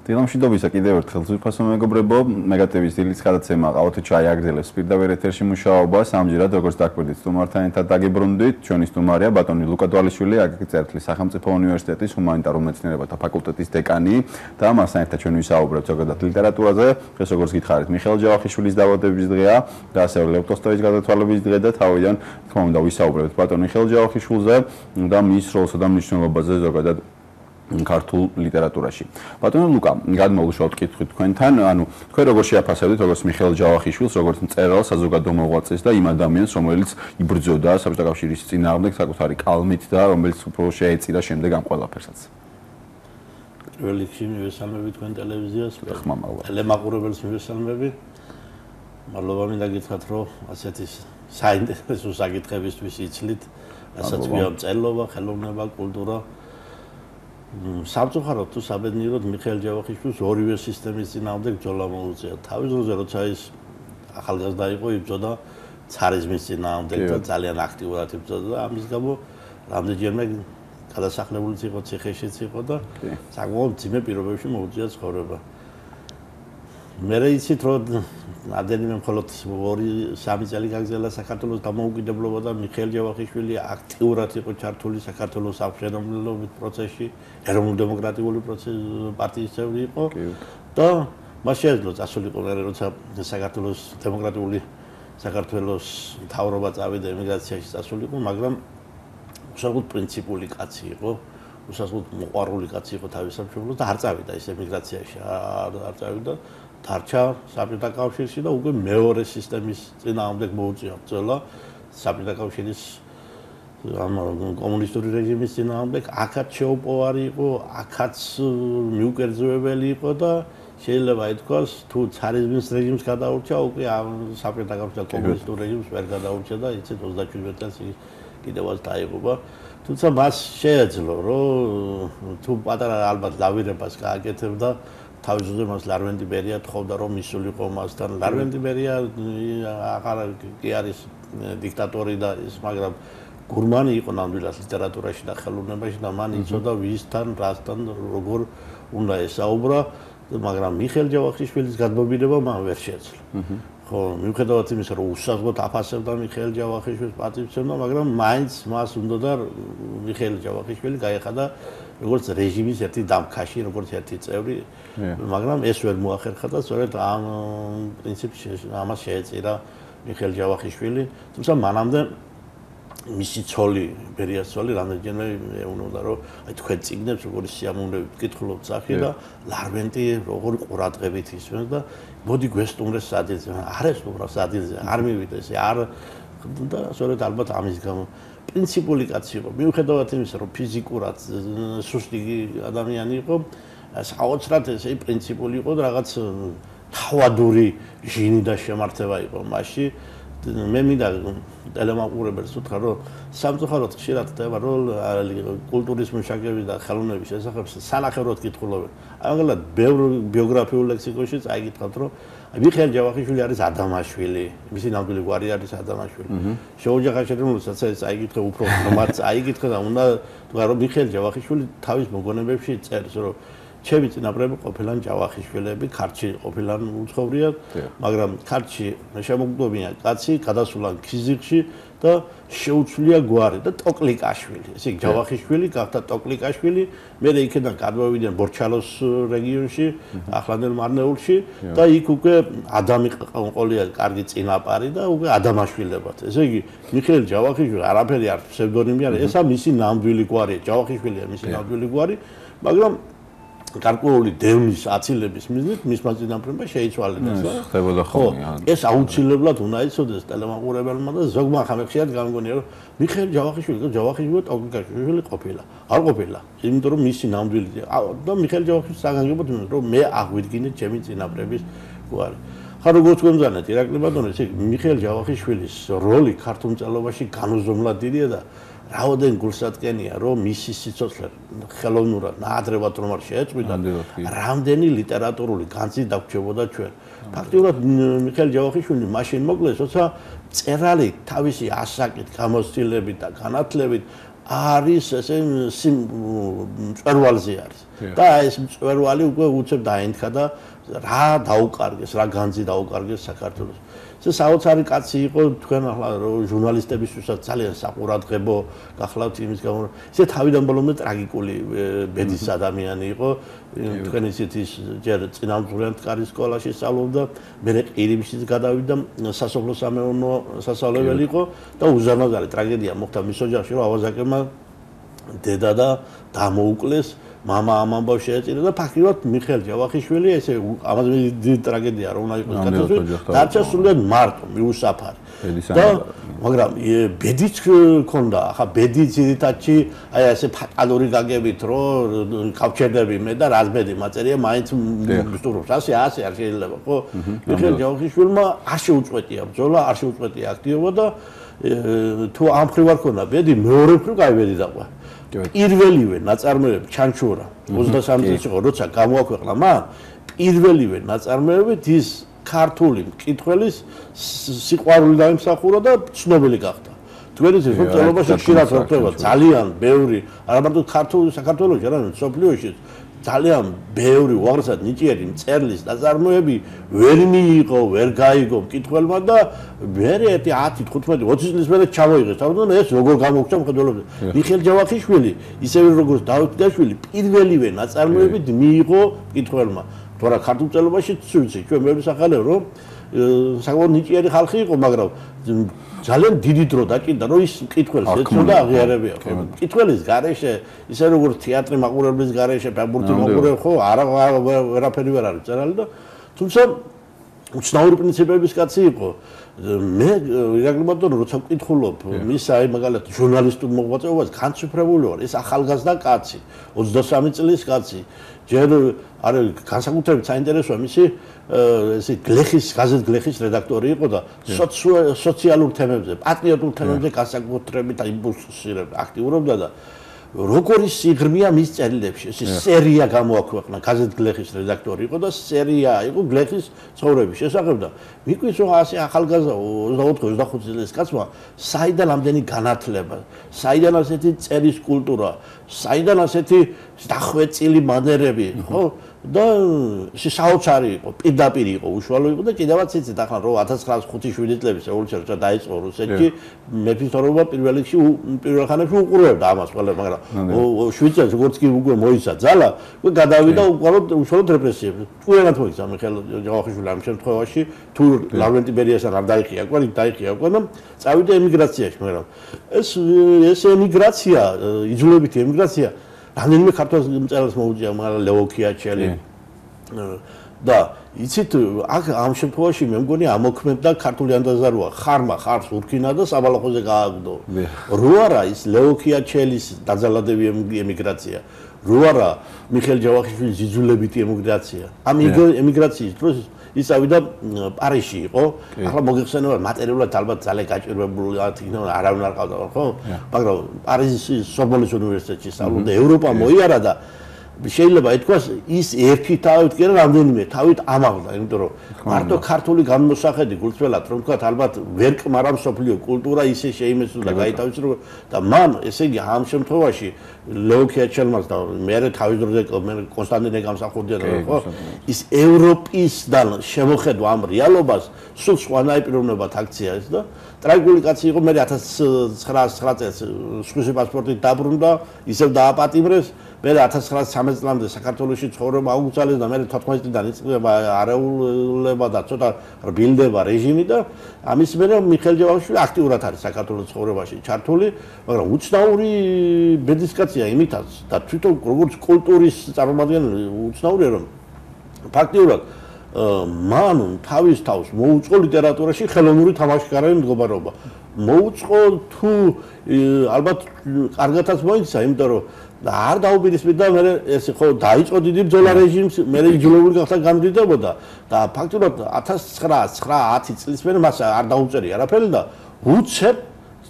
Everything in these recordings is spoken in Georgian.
დილამშვიდობისა კიდევ ერთხელ ძვირფასო მეგობრებო, ნეგატივის დილის გადაცემა ყავთი ჩაიაგრძელებს პირდაპირ ეთერში მუშაობას. ამჯერად როგორც დაკვირდით, სტუმართან ერთად დაგიბრუნდით. ჩვენი სტუმარია ბატონი ლუკა დვალიშვილი, აკაკი წერტლის სახელმწიფო უნივერსიტეტის ჰუმანიტარულ მეცნიერებათა ფაკულტეტის დეკანი და მასთან ერთად ჩვენ ვისაუბრებთ ზოგადად ლიტერატურაზე. დღეს როგორც გითხარით, მიხეილ ჯავახიშვილის დაბადების დღეა და ასევე ლევ ტოლსტოის გარდაცვალების დღე და თავიდან თქმა უნდა ვისაუბრებთ ბატონ მიხეილ ჯავახიშვილზე და მის როლსა და მნიშვნელობაზე ზოგადად ქართულ ლიტერატურაში. ბატონო ლუკა, გადმოვუშვათ კითხვით თქვენთან, ანუ თქვენ როგორ შეაფასებთ როგორც მიხეილ ჯავახიშვილს, როგორც მწერალს, საზოგადო მოღვაწეს და იმ ადამიანს, რომელიც იბრძოდა საბჭოთა კავშირის წინააღმდეგ საკუთარი კალმით და რომელიც უფრო შეეწირა შემდეგ ამ ყველაფერსაც. პირველ რიგში მივესალმები თქვენ ტელევიზიას, ხმამაღლა. ტელემაყურებელს მივესალმები. მადლობა მინდა გითხრათ, რომ ასეთი საინტერესო საკითხებისთვის იცლით, რასაც მწერლობა, ხელოვნება, კულტურა. სამწუხაროდ თუ საბედნიეროდ მიხეილ ჯავახიშვილს ორივე სისტემის წინააღმდეგ ბრძოლა მოუწია. თავის დროზე როცა ის ახალგაზრდა იყო, იბრძოდა ცარიზმის წინააღმდეგ და ძალიან აქტიურად იბრძოდა და ამის გამო რამდენჯერმე გადასახლებულიც იყო, ციხეშიც იყო და საკმაოდ მძიმე პირობებში მოუწია ცხოვრება. მე იცით რომ ადენიმე მხოლოდ 2-3 წელი გაგრძელა საქართველოს დამოუკიდებლობა და მიხეილ ჯავახიშვილი აქტიურად იყო ჩართული საქართველოს სამშენებლობის პროცესში, ეროვნულ-დემოკრატიული პარტიის წევრი იყო და მას შეეძლო წასულიყო მე როცა საქართველოს დემოკრატიული საქართველოს მთავრობა წავიდა ემიგრაციაში წასულიყო, მაგრამ უსახოდ პრინციპული კაცი იყო, უსახოდ მოყვარული კაცი იყო თავის სამშობლოს და არ წავიდა ის ემიგრაციაში, არ წავიდა დარჩა საბჭოთა კავშირში და უკვე მეორე სისტემის წინააღმდეგ მოუწია ბრძოლა საბჭოთა კავშირის ამ კომუნისტური რეჟიმის წინააღმდეგ. აქაც შეუპოვარი იყო, აქაც მიუკერძოებელი იყო და შეიძლება ითქვას თუ ცარიზმის რეჟიმს გადაურჩა, უკვე ამ საბჭოთა კავშირის კომუნისტურ რეჟიმს ვერ გადაურჩა და იცით 27 წელს კიდევაც დაიღუპა. თუმცა მას შეეძლო რომ თუ პატარა ალბათ ლავირებას გააკეთებდა თავის დროზე მას ლარვენტი ბერია თხოვდა რომ მისულიყო მასთან. ლარვენტი ბერია აღარ კი არის დიქტატორი და ის, მაგრამ გურმანი იყო ნამდვილად ლიტერატურაში და ხელოვნებაში და მან იცოდა ვისთან, რასთან, როგორ უნდა ესაუბრა, მაგრამ მიხეილ ჯავახიშვილის გადმობირება მან ვერ შეძლო. ხო, მიუხედავად იმისა, რომ უსაზღვროდ აფასებდა მიხეილ ჯავახიშვილის პატივცემდა, მაგრამ მაინც მას უნდოდა მიხეილ ჯავახიშვილი გაეხადა როგორც რეჟიმის ერთი დამქაში, როგორც ერთი წევრი, მაგრამ ეს ვერ მოახერხა და სწორედ ამ პრინციპში ამას შეეწირა მიხეილ ჯავახიშვილი, თუმცა მანამდე მისი ცოლი, ბერიას ცოლი, რამდენჯერმე ეუბნება, რომ აი თქვენ წიგნებს როგორი სიამოვნებით ვკითხულობთ სახე და ლარვენტი როგორი ყურადღებით ისმენს და მოდი გვესტუმრეს სადილზე. არ ესტუმრა სადილზე, არ მივიდა ესე, არ და სწორედ ალბათ ამის გამო პრინციპული კაცი იყო. მიუხედავად იმისა, რომ ფიზიკურად სუსტი ადამიანი იყო, საოცრად ესე პრინციპული იყო და რაღაც თავადური ჟინი და შემართება იყო მასში. მე მინდა ტელემაყურებელს უთხრა, რომ სამწუხაროდ ხშირად ხდება, რომ კულტურის მუშაკების და ხელოვნების შესახებ სანახევროდ კითხულობენ. ამაგალად ბევრ ბიოგრაფიულ ლექსიკონში წაიკითხავთ, რომ მიხეილ ჯავახიშვილი არის ადამაშვილი, მისი ნამდვილი გვარი არის ადამაშვილი. შეუჯახაშვილისაც წაიკითხე უფრო მათ წაიკითხე და უნდა თქვა, რომ მიხეილ ჯავახიშვილი თავის მოგონებებში წერს, რომ ჩემი წინაპრები ყოფილან ჯავახიშვილები, ქართლში ყოფილან უცხოვრიათ, მაგრამ ქართლში შემოგვდობია კაცი, გადასულან ქიზიყში და შეუცვლია გვარი და ტოკლიკაშვილი. ესე იგი ჯავახიშვილი გახდა ტოკლიკაშვილი, მერე იქიდან გადმოვიდნენ ბორჩალოს რეგიონში, ახლანდელ მარნეულში და იქ უკვე ადამი ყოლია კარგი წინაპარი და უკვე ადამაშვილებად. ესე იგი მიხეილ ჯავახიშვილი არაფერი არ ფსევდონიმი არის, ესა მისი ნამდვილი გვარია, ჯავახიშვილია მისი ნამდვილი გვარი, მაგრამ გარკვეული დევნის აცილების მიზნით მისმა წინაპრებმა შეიცვალეს და ხდებოდა ხოლმე. ეს აუცილებლად უნდა იცოდეს ტელემაყურებელმა და ზოგმა ხომ ხშირად გამიგონია რომ მიხეილ ჯავახიშვილი და ჯავახიშვილი ტოკლიკაშვილი ყოფილა. არ ყოფილა, იმიტომ რომ მისი ნამდვილი და მიხეილ ჯავახიშვილის საგანგებოდ რომ მე აღვიდგინე ჩემი წინაპრების გვარი. ხარ როგორც გვემზანეთ ირაკლი ბატონო, ესე მიხეილ ჯავახიშვილის როლი ქართულ მწერლობაში განუზომლად დიდია და რაოდენ გულსატკენია, რომ მისი სიცოცხლე ხელოვნურად ნაადრევად რომ არ შეეწყვიტა, რამდენი ლიტერატურული განცდი დაგვრჩებოდა ჩვენ. ფაქტიურად მიხეილ ჯავახიშვილი მაშინ მოკლეს, როცა მწერალი თავისი ასაკით, გამოცდილებით და განათლებით არის ესე მწვერვალზე არის და ეს მწვერვალი უკვე უცებ დაენთხა და რა დაუკარგეს, რა განძი დაუკარგეს საქართველოს. ეს საოცარი კაცი იყო თქვენ ახლა ჟურნალისტებისთვისაც ძალიან საყურადღებო გახლავთ იმის გამო. ისე თავიდან ბოლომდე ტრაგიკული ბედის ადამიანი იყო. თქვენ ისეთ ის ჯერ წინამძღვრიანთ კარის სკოლაში სწავლობდა, მერე ყირიმშიც გადავიდა, სასოფლო-სამეურნეო სასწავლებელი იყო და უზარმაზარი ტრაგედია მოხდა მის ოჯახში, რომ ავაზაკებმა დედა და დამოუკლეს. Mama am ambos შეეწირა და ფაქტობრივად მიხეილ ჯავახიშვილი ესე ამაზე დიდი ტრაგედია რომ უნდა იყოს კაცოცხლო დარჩა სულად მარტო მიუსაფარი და მაგრამ ბედიც ქონდა ახლა ბედი ძირითადში აი ესე ფატალური გაგებით რომ კავშირდები მე და რას ბედი მაწერია მაინც მსტურობს ასე არ შეიძლება ხო მიხეილ ჯავახიშვილმა არ შეუწყვეტია ბრძოლა არ შეუწყვეტია აქტიობა და თუ ამ ხრივ არ ქონდა ბედი მეორე ხრივ კაი ბედი დაყვა პირველივე ნაწარმოებები ჩანჩურა 23 წელს იყო როცა გამოაქვეყნა მან პირველივე ნაწარმოებებით ის ქართული მკითხველის სიყვარული დაიმსახურა და ცნობილი გახდა თქვენ იცით რომ წელობაში ხშირად ხდება ძალიან ბევრი არა მარტო ქართული საქართველოში არამედ სოფლიოში ძალიან ბევრი უაღრესად ნიჭიერი მწერლის ნაწარმოები ვერ მიიღო, ვერ გაიგო მკითხველმა და მერე 10, 15, 20 წლის მერე ჩამოიღეს. თორემ ეს როგორ გამოგჩა მხედველობზე. მიხეილ ჯავახიშვილი, ისევე როგორც დავით დაშვილი, პირველივე ნაწარმოებით მიიღო მკითხველმა. თორა ქართულ წერილობაში ვიცი, ჩვენ მეორე სახალე რომ საკმაოდ ნიჭიერი ხალხი იყო, მაგრამ ძალიან დიდი დრო დაჭირდა რომ ის მკითხველს ეცოდა აღიარებია ხო მკითხველის გარეშე ისე როგორც თეატრი მაყურებლის გარეშე ფეხბურთი მაყურებ ხო არაფერი ვერ არის წერალი და თუმცა უცნაური პრინციპების კაცი იყო მე ირაგლებად როცა მკითხულობ მის აი მაგალითად ჟურნალისტურ მოღვაწეობას განცვიფრებული ვარ ეს ახალგაზრდა კაცი 23 წლის კაცი ჯერ არის განსაკუთრებით საინტერესოა მისი ესე გლეხის გაზეთ გლეხის რედაქტორი იყო და სოციალურ თემებზე, პატრიოტულ თემებზე განსაკუთრებით იმპულსირებდა, აქტიურობდა და როგორი სიღრმეა მის წერილებში, ეს სერია გამოაქვეყნა, გაზეთ გლეხის რედაქტორი იყო და სერია იყო გლეხის ცხოვრების შესახებ და მიკვრის რომ ასე ახალგაზრდა 24-25 წლის კაცმა საიდან ამდენი განათლება, საიდან ასეთი წერის კულტურა, საიდან ასეთი დახვეწილი მანერები, ხო? და საოცარი იყო, პირდაპირ იყო, უშუალო იყო და კიდევაც იცით ახლა რომ 1905-7 წლების რევოლუცია როცა დაიწყო რუსეთში, მეფისწორობა პირველ რიგში პირველ ხანებში უყურებდა ამას ყველა, მაგრამ 7 წელს როგორც კი უკვე მოიცა ძალა, უკვე გადავიდა უშუალოდ რეპრესიებს. ჭკვიანად მოიცა მიხეილ ჯავახიშვილი ამ შემთხვევაში, თუ ლავრენტი ბერიასთან არ დაიხია, უკვე დაიხია უკვე და წავიდა ემიგრაციაში, მაგრამ ეს ემიგრაცია, იძულებითი ემიგრაცია რამდენიმე ქართულ მწერალს მოუწია მაგრამ ლეო ქიაჩელი და იცით აქ ამ შემთხვევაში მე მგონი ამოქმებდა ქართული ანდაზაროა ხარს ურქინა და საბალახოზე გააგდო რო არა ის ლეო ქიაჩელის დაძალადები ემიგრაცია რო არა მიხეილ ჯავახიშვილის იძულებითი ემიგრაცია ამ ემიგრაციის დროს ის ავიდა პარიზში იყო ახლა მოგეხსენებათ მატერიალურად ალბათ ძალიან გაჭირვებული არავინ არ ყავდა ხო მაგრამ პარიზის სორბონის უნივერსიტეტში სწავლობდა ევროპა მოიარა და შეიძლება ითქვას ის ერთი თავით კი არა რამდენიმე თავით ამაღლდა იმიტომ რომ მარტო ქართული გამოსახედი გულწრფელად რომ თქვა ალბათ ვერ კმარა მსოფლიო კულტურა ისე შეიმეცნდა გაითავისუფლა და მან ესე იგი ამ შემთხვევაში ლეო ქიაჩელმას და მე თავის დროზე კონსტანტინე გამსახურდიან ხო ის ევროპისგან შემოხედვა ამ რეალობას სულ სხვანაირ პიროვნებად აქცია ეს და ტრაგიკული კაცი იყო მე 1909 წელს სვისი პასპორტით დაბრუნდა ისევ დააპატიმრეს მე 1913 წლამდე საქართველოში ცხოვრება აუგზალეს და მე 14 წლიდან იწყება არეულება და ცოტა რბილდება რეჟიმი და ამის მერე მიხეილ ჯავახიშვილი აქტიურად არის საქართველოს ცხოვრებაში ჩართული, მაგრამ უცნაური ბედის კაცია იმითაც და თვითონ როგორც კულტურის წარმომადგენელი უცნაურია რომ ფაქტიურად მან თავის თავს მოუწყო ლიტერატურაში ხელოვნური თამაშგარაი მდგომარეობა. მოუწყო თუ ალბათ კარგათაც მოიქცა, იმიტომ რომ და არ დაუპირისპირდა მე ეს ხო დაიწყო დიდი ბრძოლა რეჟიმს მე იძულებული გახდა გამდიდრებოდა და ფაქტობრივად 1909-10 წლის მერე მას არ დაუწერია არაფერი და უცებ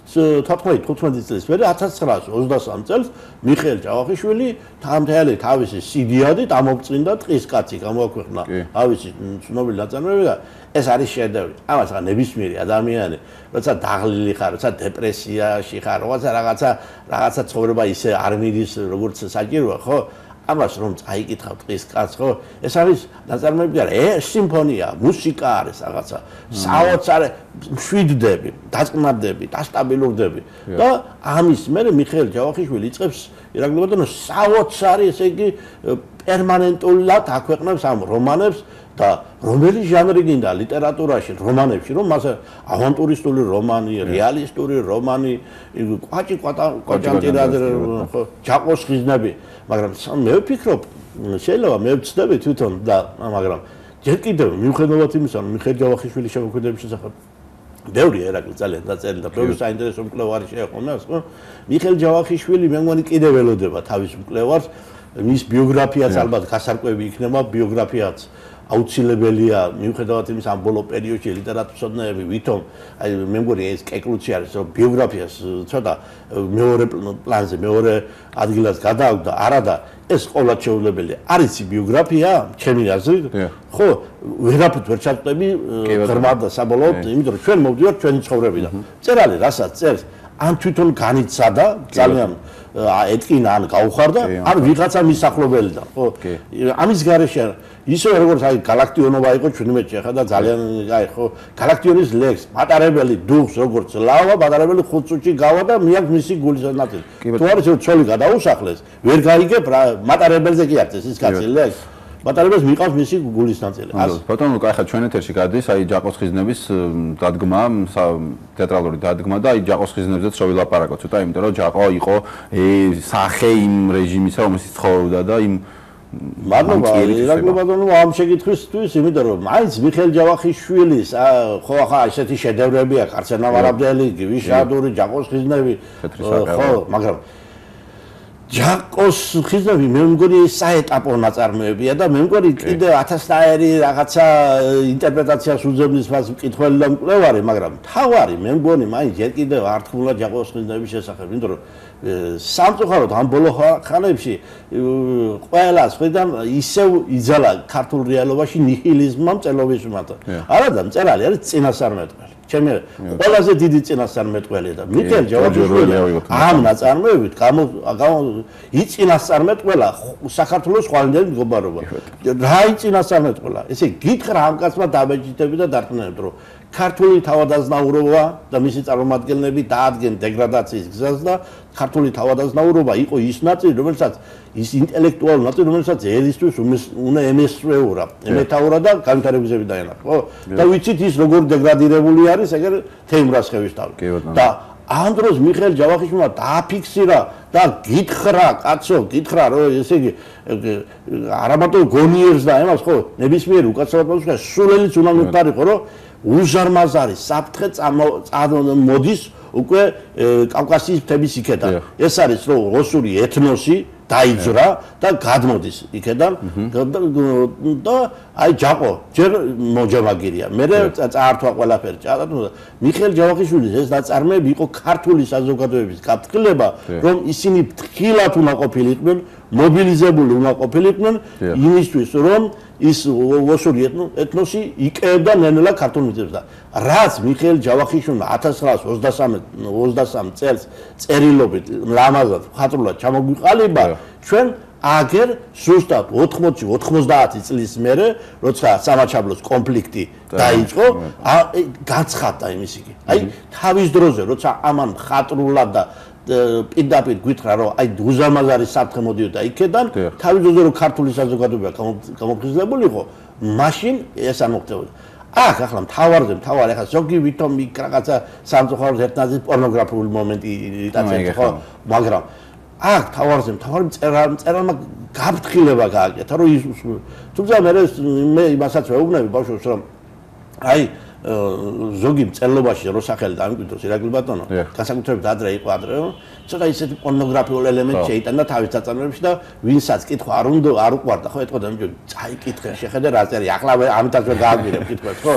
14-15 წლის მერე 1923 წელს მიხეილ ჯავახიშვილი თამთელი თავისი სიდიადით ამოვწინდა ტყის კაცი გამოაქვეყნა თავისი ცნობილი ნაწარმოები და ეს არის შედევრი. ამას რა ნებისმიერი ადამიანი, როცა დაღლილი ხარ, როცა დეპრესიაში ხარ, რაღაცა ცხოვრება ისე არ მიდის როგორც საჭიროა, ხო? ამას რომ წაიკითხავ ტყის კაცს, ხო? ეს არის ნაწარმოები არა, ეს სიმფონია, მუსიკა არის რაღაცა. საოცარი მშვიდდები, დაწყნარდები, დასტაბილურდები და ამის მერე მიხეილ ჯავახიშვილი იწყებს ირაკლი ბატონო საოცარი, ესე იგი პერმანენტულად აქვეყნებს ამ რომანებს და რომელი ჟანრი გინდა ლიტერატურაში, რომანებში, რომ მასე ავანტურისტული რომანი, რეალისტური რომანი, კვაჭანტირადი, ჯაყოს ხიზნები, მაგრამ მე ვფიქრობ, შეიძლება მე ვცდები თვითონ და მაგრამ ჯერ კიდევ მიუხედავად იმისა, რომ მიხეილ ჯავახიშვილის შემოქმედების შესახებ ბევრი ერაკლი ძალიან დაწერილი და ბევრი საინტერესო მკვლევარი შეეყოლა, ხო? მიხეილ ჯავახიშვილი მე მგონი კიდევ ველოდება თავის მკვლევარს, მის ბიოგრაფიაც ალბათ გასარკვევი იქნება, ბიოგრაფიაც აუცილებელია მიუხედავად იმის ამ ბოლო პერიოდში ლიტერატურსადნეები ვითომ აი მე მგონი ეს კეკლუცი არის რომ ბიოგრაფიას ცოტა მეორე პლანზე მეორე ადგილას გადააგდა არადა ეს ყოველად შეუძლებელია არის ბიოგრაფია ჩემი აზრით ხო ვერაფრით ვერ ჩავწვდები ღრმად და საბოლოოდ იმიტომ რომ ჩვენ მოვდივართ ჩვენი ცხოვრებიდან წერალი რასაც წერს ან თვითონ განიცადა ძალიან ეთკინა ან გაუხარდა ან ვიღაცა მისახლობელიდან ხო ამის გარეშე ისე როგორც აი galaktionova იყო ჩვენი მეჩი ახლა და ძალიან აი ხო galaktionis legs მატარებელი დუხს როგორც ლავა მატარებელი 5 წუთში გავა და მიაქვს მისი გულის ნაწილი თუ არის ცოლი გადაუსახლეს ვერ გაიგებ რა მატარებელზე კი არის ის კაცი legs მატარებელს მიყავს მისი გულის ნაწილი ბატონო ახლა ჩვენ ეთერში გადის აი ჯაყოს ხიზნების დადგმა თეატრალური დადგმა და აი ჯაყოს ხიზნებზეც რო ვილაპარაკოთ ცოტა იმიტომ რომ ჯაყო იყო სახე იმ რეჟიმისა რომელსაც ცხოვრობდა და იმ მადლობა ირაკლი ბატონო ამ შეკითხვისთვის იმიტომ რომ მაინც მიხეილ ჯავახიშვილის ხო ახლა ესეთი შედევრებია კარცენავარაბდელი გივიშადური ჯაყოს ხიზნები ხო მაგრამ ჯაყოს ხიზნები მე მგონი საეტაპო ნაწარმოებია და მე მგონი კიდე 1000-ი რაღაცა ინტერპრეტაციას უძებნის მას მკითხველი და მკვლევარი მაგრამ თავარი მე მგონი მაინც ჯერ კიდევ არ თქმულა ჯაყოს ხიზნების შესახებ იმიტომ რომ სამწუხაროდ ამ ბოლო ხანებში ყველას ხედავ ისევ იძალა ქართულ რეალობაში ნიჰილიზმმა მწერლობის მიმართ. არადა მწერალი არის წინასწარმეტყველი. ჩემი ყველაზე დიდი წინასწარმეტყველია და მიხეილ ჯავახიშვილი ამ ნაწარმოებით იწინასწარმეტყველა საქართველოს ხვალინდელი მდგომარეობა. რა იწინასწარმეტყველა? ესე გითხრა ამ კაცმა დაბეჭდები და დარწმუნებთ რომ ქართული თავადაზნაურობა და მისი წარმომადგენლები დაადგენ დეგრადაციის გზას და ქართული თავადაზნაურობა იყო ის ნაწილი, რომელსაც ის ინტელექტუალური ნაწილი, რომელსაც ერისთვის უნდა ემესწრეურა, ემეთაურა და განვითარებისები დაენახა, ხო? და ვიცით ის როგორ დეგრადირებული არის, ეგერ თეიმრასხევის თავი. და ამ დროს მიხეილ ჯავახიშვილმა დააფიქსირა და გითხრა, კაცო, გითხრა, რომ ესე იგი არა მარტო გონიერს და ემას, ხო, ნებისმიერი უკაცრავად სულელიც უნდა მიფარიყო, რომ უზარმაზარი საფრთხე მოდის უკვე კავკასიის მთების იქედან. ეს არის რომ რუსული ეთნოსი დაიძრა და გადმოდის იქედან და აი ჯაყო ჯერ მოჯამაგირია. მე წაართვა ყველაფერი ჭადო მიხეილ ჯავახიშვილის ეს ნაწარმოები იყო ქართული საზოგადოების გაფრთხილება რომ ისინი ფრთხილად უნდა ყოფილიყვნენ მობილიზებული უნდა ყოფილიყვნენ იმისთვის რომ ის რუსული ეთნოსი იკევდა ნელ-ნელა ქართულ მიწებს და რაც მიხეილ ჯავახიშვილმა 1923 წელს წერილობით ლამაზად მხატვრულად ჩამოგვიყალიბა ჩვენ აგერ ზუსტად 80-90 წლის მერე როცა სამაჩაბლოს კონფლიქტი დაიწყო გაცხადდა იმის იგი აი თავის დროზე როცა ამან მხატვრულად და პირდაპირ გითხრა რომ აი უზარმაზარი საფრთხე მოდიოდა იქედან თავის დროზე რომ ქართული საზოგადოება გამოფხიზლებული იყო მაშინ ეს არ მოხდებოდა აქ ახლა მთავარი ახლა ზოგი ვითომ რაღაცა სამწუხაროდ ერთნაირი პორნოგრაფიული მომენტი იტაცებს ხო მაგრამ აქ მთავარი მწერალმა გაფრთხილება გააკეთა რომ ის თუმცა მე იმასაც ვეუბნები ბავშვებს რომ აი ზოგი მწერლობაში რო სახელი დამკვიდროს ირაკლი ბატონო განსაკუთრებით ადრე იყო ადრე ცოტა ისეთი პორნოგრაფიული ელემენტი შეიტანა თავის ნაწარმოებებში და ვინსაც კითხვა არ უყვარდა ხო ეთქოდა წაიკითხე შეხედე რა წერია ახლა ამითაც ვერ გააგვირებ კითხვებს ხო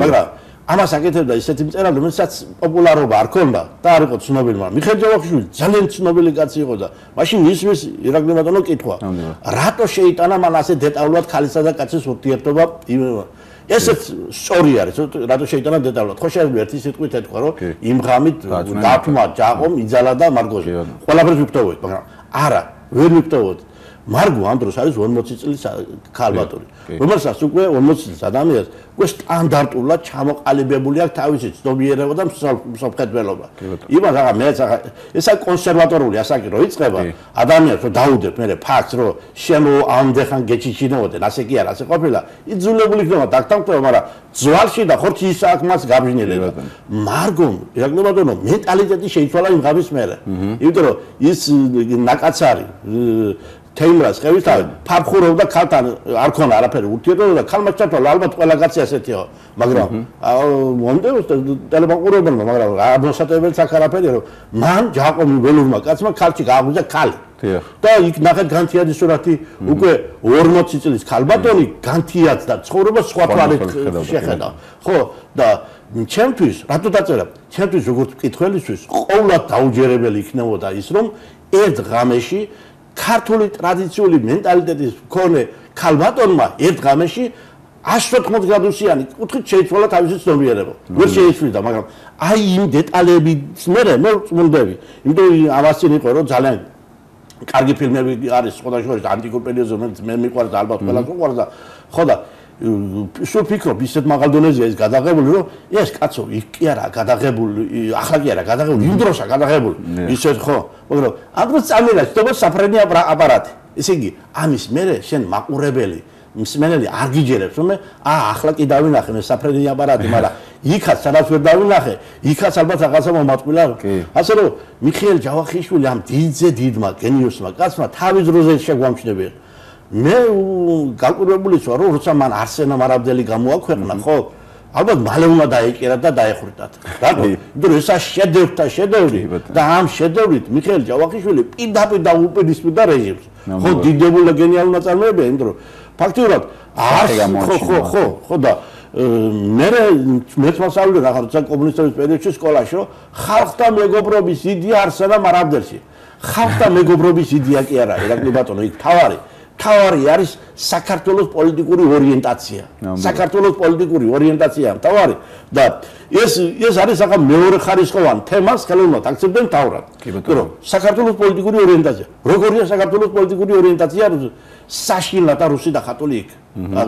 მაგრამ ამას აკეთებდა ისეთი მწერალი, რომელსაც პოპულარობა არ ქონდა და არ იყო ცნობილი, მაგრამ მიხეილ ჯავახიშვილი ძალიან ცნობილი კაცი იყო და მაშინ ისმის ირაკლი ბატონო კითხვა. რატო შეიტანა მან ასე დეტალურად ქალისა და კაცის ურთიერთობა? ესეც სწორი არის, რატო შეიტანა დეტალურად. ხო შეიძლება ერთი სიტყვით ეთქვა, რომ იმ ღამით დათმა, ჯაყომ, იძალა და მარგოჟი. ყველაფერს ვიფტოვოთ, მაგრამ არა, ვერ ვიფტოვოთ. მარგო ამ დროს არის 40 წლის ქალბატონი, რომელსაც უკვე 40 წლის ადამიანს უკვე სტანდარტულად ჩამოყალიბებული აქვს თავისი ცნობიერება და მსოფლმხედველობა. იმას აღარ მეც აღარ ესა კონსერვატორული ასაკი რო იწყება, ადამიანს რო დაუდებ მე ფაქტს რომ შენ ამდენ გეჩიჩინოდნენ, ასე კი არა, ასე ყოფილა, იძულებული იქნება დაგთანხმდება, მაგრამ ძვალში და ხორცი ის აქ მას გაბრინელება. მარგომ ირაკლი ბატონო მენტალიტეტი შეიცვალა იმ ღამის მერე. იმიტომ რომ ის ნაკაცარი თეიმრას ხევითავი ფარხურობდა ქალთან არ ქონა არაფერი ურთიერთობა და ქალმა ჩათვალა ალბათ ყველა კაცი ასეთია მაგრამ მომდეოს ტელეფონურებელმა მაგრამ აღმოსატებელიც აქ არაფერია რომ მან ჯაყომი ველურმა კაცმა ქალში გააღვიძა ქალი და იქ ნახეთ განთიადის სურათი უკვე 40 წლის ქალბატონი განთიადს და ცხოვრება სხვა თვალით შეხედა ხო და ჩემთვის რატო დაწერა ჩემთვის როგორც მკითხველისთვის ყოველად დაუჯერებელი იქნებოდა ის რომ ერთ ღამეში ქართული ტრადიციული მენტალიტეტის მქონე ქალბატონმა ერთ ღამეში 180 გრადუსიანი კუთხით შეიცვალა თავისი ცნობიერება. ვერ შეიცვლიდა, მაგრამ აი იმ დეტალების მერე მე წმუნდები. იმიტომ ამას წინ იყო რომ ძალიან კარგი ფილმები არის სხვადასხვა ანტიკურ პერიოდზე მე მიყვარს და ალბათ ყველას უყვარს და ხო და სულ ფიქრობ ისეთ მაღალ დონეზეა ის გადაღებული რომ ეს კაცო იქ კი არა გადაღებული ახლა კი არა გადაღებული იმ დროშა გადაღებული ისეთ ხო მაგრამ ამ დროს წამილა ხდება საფრენი აპარატი ესე იგი ამის მერე შენ მაყურებელი მსმენელი არ გიჯერებს რომ ახლა კი დავინახე მე საფრენი აპარატი მაგრამ იქაც სადაც ვერ დავინახე იქაც ალბათ რაღაცა მომატყვილა ასე რომ მიხეილ ჯავახიშვილი ამ დიდზე დიდმა გენიოსმა კაცმა თავის დროზე შეგვამჩნევია მე გაკურებული ვარ რომ როცა მან არსენა მარაბდელი გამოაქვეყნა ხო ალბათ მალე უნდა დაეკერა და დაეხვრიტათ რატო იმიტომ რომ ესა შედევრთა შედევრი და ამ შედევრით მიხეილ ჯავახიშვილი პირდაპირ დაუპირისპირდა რეჟიმს ხო დიდებული და გენიალური ნაწარმოებია იმიტომ რომ ფაქტიურად ხო და მე მოსავლე რა ხარ კომუნისტების პერიოდში სკოლაში ხალხთა მეგობრობის იდეა არსენა მარაბდელში ხალხთა მეგობრობის იდეა კი არა ირაკლი ბატონო იქ თავარი არის საქართველოს პოლიტიკური ორიენტაცია. საქართველოს პოლიტიკური ორიენტაცია თავარი და ეს არის ახლა მეორე ხარისხოვანი თემას ხელოვნურად აქცევდნენ თავრად. რომ საქართველოს პოლიტიკური ორიენტაცია. როგორია საქართველოს პოლიტიკური ორიენტაცია? საშილა და რუსი და კათოლიკი.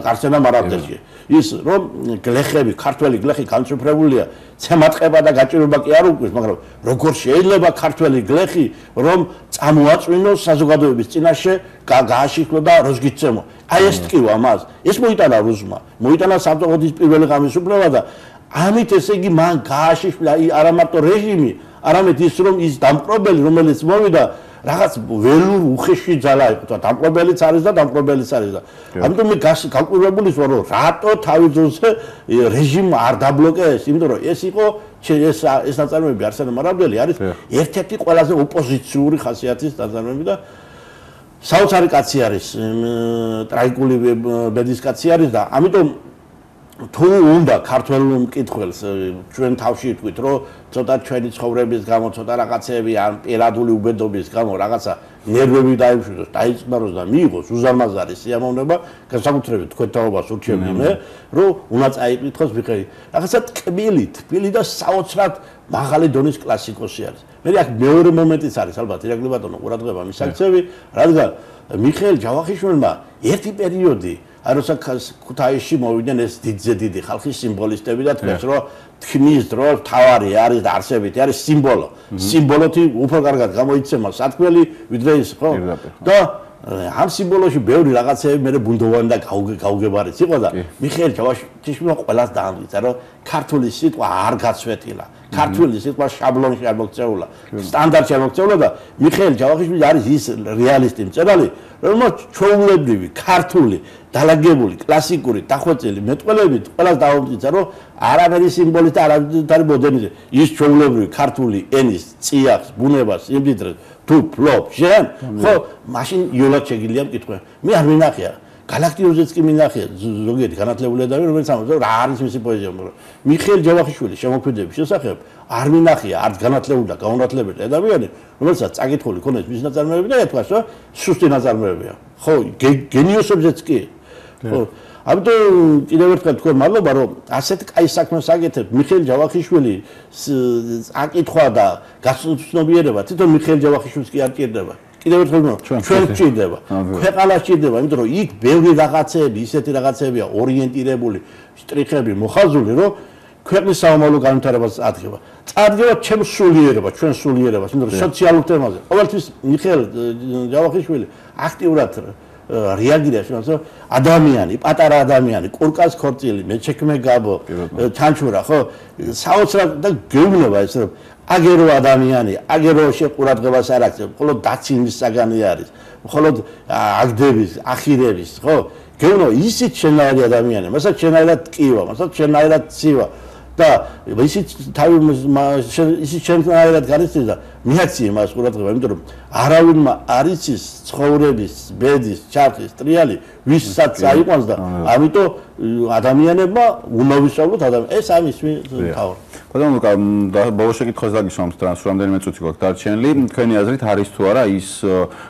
არსენა მარაბდელში. ის რომ გლეხები, ქართველი გლეხი განსუფრებულია, ცემატყება და გაჭირვება კი არ უყვის, მაგრამ როგორ შეიძლება ქართველი გლეხი რომ წამოაწვინოს საზოგადოების წინაშე გააშიქრო და როსგიცემო. აი ეს ტკივა მას. ეს მოიტანა რუსმა, მოიტანა სამწუხაროდ პირველი გამისუფლება და ამით ესე იგი მან გააშიქლა არა მარტო რეჟიმი, არამედ ის რომ ის დამპყრობელი რომელიც მოვიდა რაღაც ველურ უხეში ძალა იყო და დამპყრობელიც არის და დამპყრობელიც არის და ამიტომ მე გაკურებული ვარ რომ რატო თავის დროზე რეჟიმ არ დაბლოკეს იმიტომ რომ ეს იყო ეს ნაწარმოები არსენა მარაბდელი არის ერთ-ერთი ყველაზე ოპოზიციური ხასიათის ნაწარმოები და საოცარი კაცი არის ტრაგიკული ბედის კაცი არის და ამიტომ თუ უნდა ქართველ მკითხველს ჩვენ თავში თქვით რომ ცოტა ჩვენი ცხოვრების გამო ცოტა რაღაცები ან პირადული უბედობის გამო რაღაცა ნერვები დაიშვიდოს დაიწყნაროს და მიიღოს უზარმაზარი სიამოვნება განსაკუთრებით თქვენ თაობას ურჩევდი მე რომ უნდა წაიკითხოს მიხეილი რაღაცა თბილი და საოცრად მაღალი დონის კლასიკოსი არის მე აქ მეორე მომენტიც არის ალბათ ირაკლი ბატონო ყურადღება მისაქცევი რადგან მიხეილ ჯავახიშვილმა ერთი პერიოდი აი როცა ქუთაისში მოვიდნენ ეს დიდზე დიდი ხალხის სიმბოლისტები და თქვენს რომ თქმის დრო თავარი არის და არსებითი არის სიმბოლოთი უფრო კარგად გამოიცემა სათქმელი ვიდრე ის ხო და ამ სიმბოლოში ბევრი რაღაცები მე ბუნდოვანი და გაუგებარიც იყო და მიხეილ ჯავახიშვილმა ყველას დაამტკიცა რომ ქართული სიტყვა არ გაცვეთილა ქართული სიტყვა შაბლონში არ მოქცეულა სტანდარტში არ მოქცეულა და მიხეილ ჯავახიშვილი არის ის რეალისტი მწერალი რომელმაც ჩვეულებრივი ქართული დალაგებული კლასიკური დახვეწილი მეტყველებით ყველას დაამტკიცა რომ არაფერი სიმბოლისტი და არაფერი მოდერნიზმი ის ჩვეულებრივი ქართული ენის წიაღს ბუნებას იმდიდრეს თუ ფლობ შენ ხო მაშინ იოლად შეგიძლია მკითხვა მე არ მინახია გალაქტიოზეც კი მინახია ზოგიერთი განათლებული ადამიანი რომელიც ამბობს რა არის მისი პოეზია მაგრამ მიხეილ ჯავახიშვილის შემოქმედების შესახებ არ მინახია არც განათლებული და გაუნათლებელი ადამიანი რომელსაც წაკითხული ქონდეს მის ნაწარმოებები და ეთქვას რომ სუსტი ნაწარმოებია ხო გენიოსებზეც კი ხო ამიტომ კიდევ ერთხელ თქვენ მადლობა რომ ასეთ კაი საქმეს აკეთებთ მიხეილ ჯავახიშვილის აკითხვა და გაცნობიერება თვითონ მიხეილ ჯავახიშვილს კი არ ჭირდება კიდევ ერთხელ ჩვენ ჭირდება ქვეყანა ჭირდება იმიტომ რომ იქ ბევრი რაღაცეები ისეთი რაღაცეებია ორიენტირებული შტრიხები მოხაზული რომ ქვეყნის საომავლო განვითარებას ადგენება წარდგება ჩემს სულიერებას ჩვენ სულიერებას იმიტომ რომ სოციალურ თემაზე ყოველთვის მიხეილ ჯავახიშვილი აქტიურად რეაგირებს რომ ადამიანი პატარა ადამიანი კურკას ქორწილი მეჩექმე გაბო ჩანჩურა ხო საოცრად და გეუბნება ეს რომ აგერო ადამიანი აგერო შეყურადღებას არ აქცევს მხოლოდ დაცინის საგანი არის მხოლოდ აგდების ახირების ხო გეუბნება ისიც შენაირი ადამიანი მასაც შენაირად ტკივა მასაც შენაირად ცივა და ისიც თავი ისიც შენაირად განიცდის და მიაქცია მას ყურადღება იმიტომ რომ არავინმა არ იცის ცხოვრების ბედის ჩარხის ტრიალი ვისაც აიყვანს და ამიტომ ადამიანებმა უნდა ვისწავლოთ ეს ამის თავი ბატონო ლუკა ბოლოს შეკითხვას დაგისვამთ ტრანს რამდენიმე წუთი გვაქვს დარჩენილი თქვენი აზრით არის თუ არა ის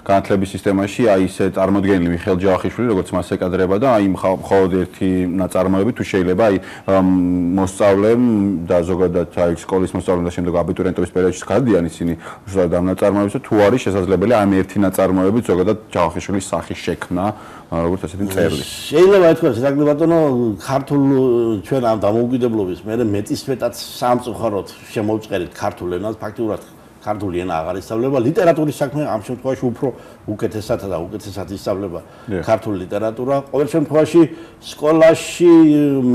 განათლების სისტემაში აი ესე წარმოდგენილი მიხეილ ჯავახიშვილი როგორც მას ეკადრება და აი მხოლოდ ერთი ნაწარმოები თუ შეიძლება აი მოსწავლემ და ზოგადად აი სკოლის მოსწავლემ და შემდეგ აბიტურიენტების პერიოდში გადიან ისინი უშუალოდ ამ ნაწარმოებებზე თუ არის შესაძლებელი ამ ერთი ნაწარმოებით ზოგადად ჯავახიშვილის სახის შექმნა როგორც ასეთი მწერლის შეიძლება ითქვას ირაკლი ბატონო ქართულ ჩვენ ამ დამოუკიდებლობის მე მეტისმეტად სამწუხაროდ შემოვწყერით ქართულ ენას ფაქტიურად ქართული ენა აღარ ისწავლება ლიტერატურის საქმე ამ შემთხვევაში უფრო უკეთესად და უკეთესად ისწავლება ქართული ლიტერატურა ყოველ შემთხვევაში სკოლაში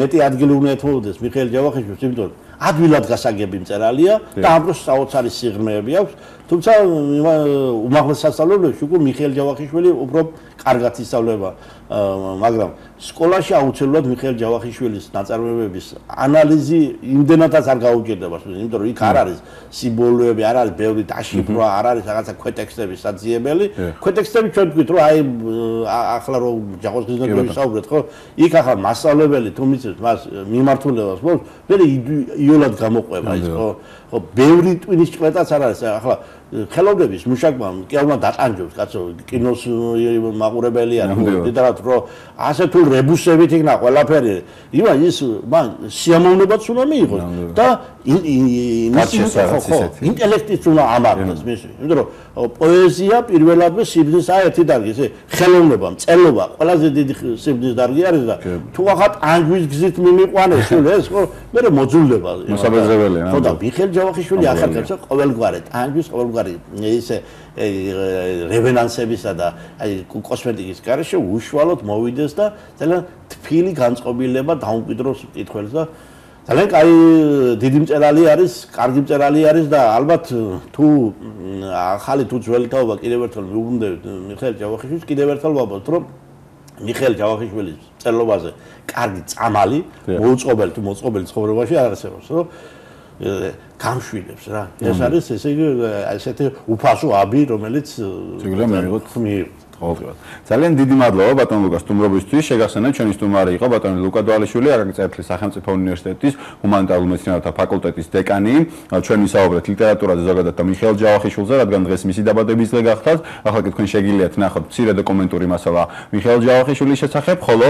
მეტი ადგილი უნდა ეთმობოდეს მიხეილ ჯავახიშვილს იმიტომ რომ ადვილად გასაგები მწერალია და ამბროს საოცარი სიღრმეები აქვს თუმცა უმაღლეს სასწავლებლებში უკვე მიხეილ ჯავახიშვილი უფრო კარგად ისწავლება მაგრამ სკოლაში აუცილებლად მიხეილ ჯავახიშვილის ნაწარმოებების ანალიზი იმდენადაც არ გაუჭირდება იმიტომ რომ იქ არ არის სიმბოლოები არ არის ბევრი დაშიფრვა არ არის რაღაცა ქვეტექსტების საძიებელი ქვეტექსტები ჩვენ ვთქვით რომ აი ახლა რომ ჯავახიშვილს ვისაუბრეთ ხო იქ ახლა მასწავლებელი თუ მიცემს მას მიმართულებას მოყავს მე იოლად გამოყვება ის ხო ბევრი ტვინის ჭყვეტაც არ არის ახლა ხელოვნების მუშაკმა კი არ უნდა დატანჯოს კაცო კინოს მაყურებელი არის ლიტერატურა ასე თუ რებუსებით იქნა ყველაფერი იმან ის მან სიამოვნებაც უნდა მიიღოს და ინტელექტიც უნდა ამარდეს მისი იმიტომ რომ პოეზია პირველადმე სიბრძნის ერთი დარგი ესე ხელოვნება მწერლობა ყველაზე დიდი სიბრძნის დარგი არის და თუ ახლა ტანჯვის გზით მიმიყვანეს ეს ხო მე მოძულდება მოსაბეზრებელია ხო და მიხეილ ჯავახიშვილი ახერხებს ყოველგვარი ტანჯვის ყოველგვარი ისე რევენანსებისა და აი კოსმეტიკის გარეშე უშუალოდ მოვიდეს და ძალიან თბილი განწყობილება დაუმკვიდროს მკითხველს და ძალიან კაი დიდი მწერალი არის, კარგი მწერალი არის და ალბათ თუ ახალი თუ ძველი თაობა კიდევ ერთხელ მიუბრუნდებით მიხეილ ჯავახიშვილს კიდევ ერთხელ ვაბობთ რომ მიხეილ ჯავახიშვილის მწერლობაზე კარგი წამალი მოუწყობელი თუ მოწყობელი ცხოვრებაში არ არსებობს რომ გამშვიდებს რა ეს არის ესე იგი ესეთი უფასო აბი რომელიც შეგვიძლია მიიღოთ ძალიან დიდი მადლობა ბატონ ლუკას სტუმრობისთვის. შეგახსენებთ ჩვენი სტუმარი იყო ბატონი ლუკა დვალიშვილი, აკაკი წერეთლის სახელმწიფო უნივერსიტეტის ჰუმანიტარულ მეცნიერებათა ფაკულტეტის დეკანი. ჩვენ ვისაუბრეთ ლიტერატურაზე ზოგადად და მიხეილ ჯავახიშვილზე, რადგან დღეს მისი დაბადების დღე გახლავთ. ახლა კი თქვენ შეგიძლიათ ნახოთ მცირე დოკუმენტური მასალა მიხეილ ჯავახიშვილის შესახებ, ხოლო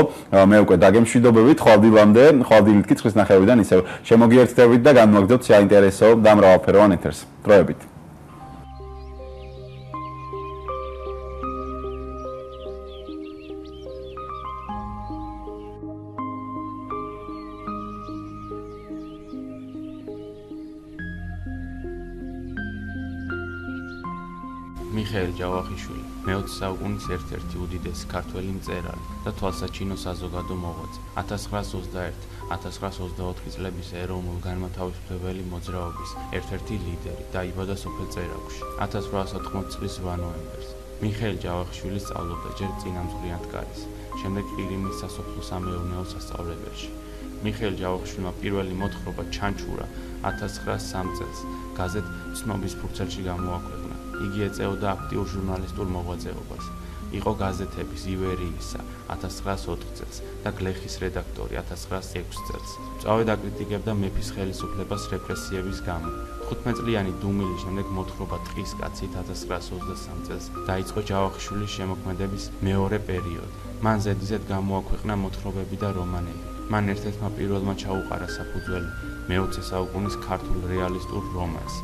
მე უკვე დაგემშვიდობებით ხვალდილამდე, ხვალდილით კი 9:30-დან ისევ შემოგიერთდებით და განმოგრძოთ საინტერესო და მრავალფეროვან ეთერს. დროებით. მიხეილ ჯავახიშვილი მე-20 საუკუნის ერთ-ერთი უდიდესი ქართველი მწერალი და თვალსაჩინო საზოგადო მოღვაწე. 1921-1924 წლების ეროვნულ-განმათავისუფლებელი მოძრაობის ერთ-ერთი ლიდერი, დაიბადა სოფელ წერაგვში 1880 წლის 8 ნოემბერს. მიხეილ ჯავახიშვილი სწავლობდა ჯერ წინამძღვრიანთკარის, შემდეგ ყირიმის სასოფლო-სამეურნეო სასწავლებელში. მიხეილ ჯავახიშვილმა პირველი მოთხრობა ჩანჩურა 1903 წელს გაზეთ ცნობის ფურცელში გამოაქვეყნა. იგი ეწეოდა აქტიურ ჟურნალისტურ მოღვაწეობას. იყო გაზეთების ივერიისა 1904 წელს და გლეხის რედაქტორი 1906 წელს. მწვავე დაკრიტიკებდა მეფის ხელისუფლებას რეპრესიების გამო. 15 წლიანი დუმილის შემდეგ მოთხრობა ტყის კაცით 1923 წელს დაიწყო ჯავახიშვილის შემოქმედების მეორე პერიოდი. მან ზედიზედ გამოაქვეყნა მოთხრობები და რომანები. მან ერთ-ერთმა პირველმა ჩაუყარა საფუძველი მე-20 საუკუნის ქართულ რეალისტურ რომანს.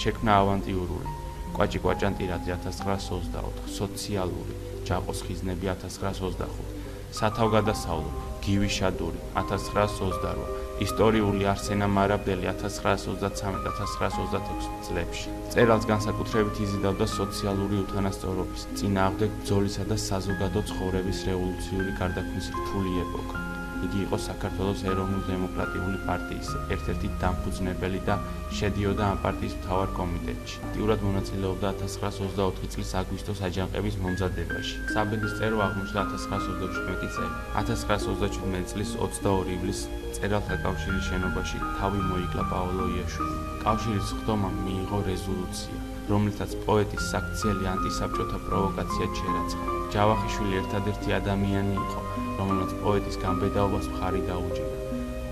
შექმნა ავანტიურული კვაჭი კვაჭანტირაძე 1924, სოციალური ჯაყოს ხიზნები 1925, სათავგადასავლო გივი შადური 1928, ისტორიული არსენა მარაბდელი 1923-1926 წლებში. წერალს განსაკუთრებით იზიდავდა სოციალური უთანასწორობის, წინააღმდეგ ბრძოლისა და საზოგადო ცხოვრების რევოლუციური გარდაქმნის რთული ეპოქა. იგი იყო საქართველოს ეროვნულ-დემოკრატიული პარტიის ერთ-ერთი დამფუძნებელი და შედიოდა ამ პარტიის მთავარ კომიტეტში. აქტიურად მონაწილეობდა 1924 წლის აგვისტოს აჯანყების მომზადებაში. საბედის წერო აღმოჩნდა 1927 წელი. 1937 წლის 22 ივლისს წერალთა კავშირის შენობაში თავი მოიკლა პაოლო იაშვილმა. კავშირის ხდომამ მიიღო რეზოლუცია, რომლითაც პოეტის საქციელი ანტისაბჭოთა პროვოკაცია ჩერაცხა. ჯავახიშვილი ერთადერთი ადამიანი იყო, რომელმაც პოეტის გამბედაობას მხარი დაუჭირა.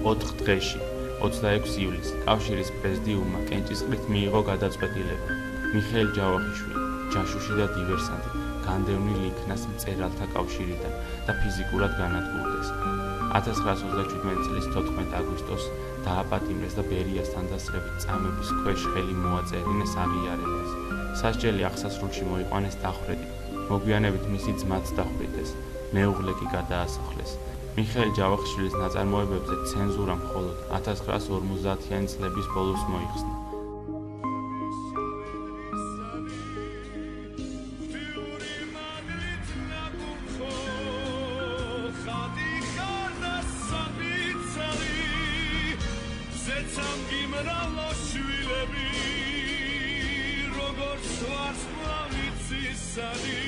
4 დღეში, 26 ივლისს, კავშირის პრეზიდიუმმა კენჭისყრით მიიღო გადაწყვეტილება. მიხეილ ჯავახიშვილი, ჯაშუში და დივერსანტი, განდევნილ იქნას მწერალთა კავშირიდან და ფიზიკურად განადგურდეს. 1937 წლის 14 აგვისტოს დააპატიმრეს და ბერიასთან დასწრებით წამების ქვეშ ხელი მოაწერინეს აღიარებას. სასჯელი აღსასრულში მოიყვანეს დახვრეტით. მოგვიანებით მისი ძმაც დახვრიტეს. მეუღლე კი გადაასახლეს. მიხეილ ჯავახიშვილის ნაწარმოებებზე ცენზურა მხოლოდ 1950-იანი წლების ბოლოს მოიხსნა. Როგორც ვარსკვლავი ცისარი